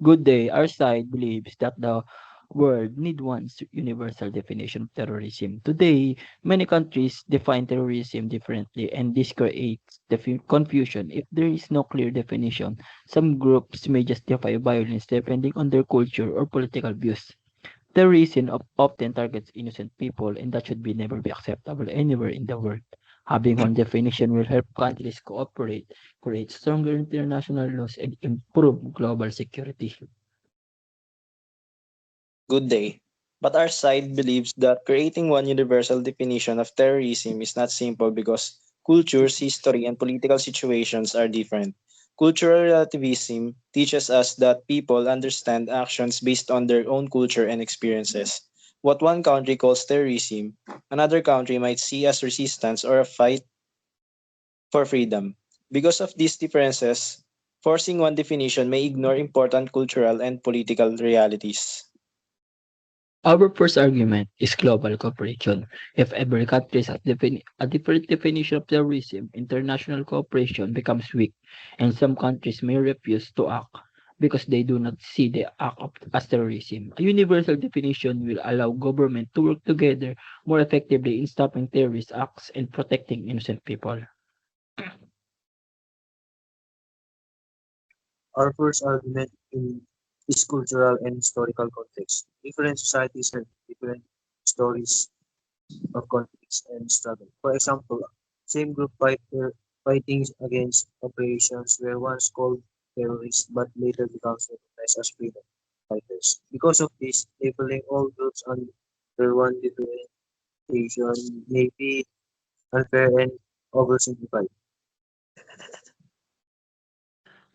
Good day. Our side believes that the world need one universal definition of terrorism. Today, many countries define terrorism differently, and this creates confusion. If there is no clear definition, some groups may justify violence depending on their culture or political views. Terrorism often targets innocent people, and that should be never be acceptable anywhere in the world. Having one definition will help countries cooperate, create stronger international laws, and improve global security. Good day. But our side believes that creating one universal definition of terrorism is not simple because cultures, history, and political situations are different. Cultural relativism teaches us that people understand actions based on their own culture and experiences. What one country calls terrorism, another country might see as resistance or a fight for freedom. Because of these differences, forcing one definition may ignore important cultural and political realities. Our first argument is global cooperation. If every country has a different definition of terrorism, international cooperation becomes weak, and some countries may refuse to act because they do not see the as terrorism. A universal definition will allow government to work together more effectively in stopping terrorist acts and protecting innocent people. Our first argument is cultural and historical context. Different societies have different stories of conflicts and struggle. For example, same group fighting against operations were once called terrorists but later becomes recognized as freedom fighters. Because of this, labeling all groups under one differentiation may be unfair and oversimplified.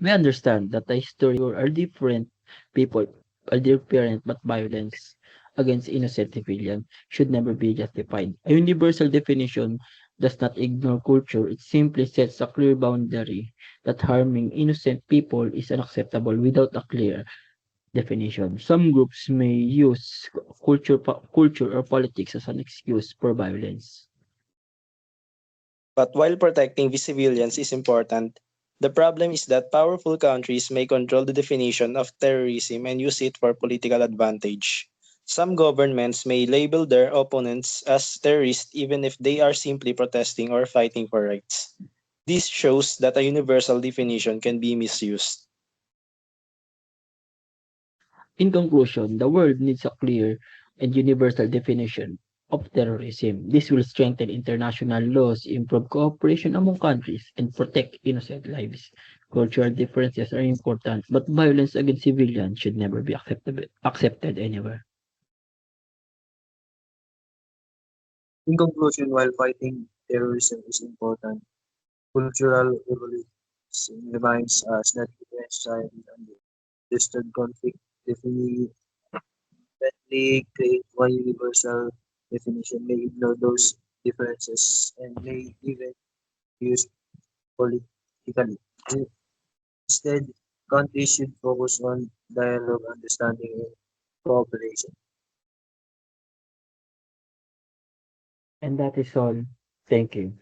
We understand that the history are different people are different, but violence against innocent civilians should never be justified. A universal definition does not ignore culture, it simply sets a clear boundary that harming innocent people is unacceptable without a clear definition. Some groups may use culture or politics as an excuse for violence. But while protecting the civilians is important, the problem is that powerful countries may control the definition of terrorism and use it for political advantage. Some governments may label their opponents as terrorists even if they are simply protesting or fighting for rights. This shows that a universal definition can be misused. In conclusion, the world needs a clear and universal definition of terrorism. This will strengthen international laws, improve cooperation among countries, and protect innocent lives. Cultural differences are important, but violence against civilians should never be accepted anywhere. In conclusion, while fighting terrorism is important, cultural evolution reminds us that different societies understood conflict definitely create one universal definition may ignore those differences and may even use politically. Instead, countries should focus on dialogue, understanding, and cooperation. And that is all. Thank you.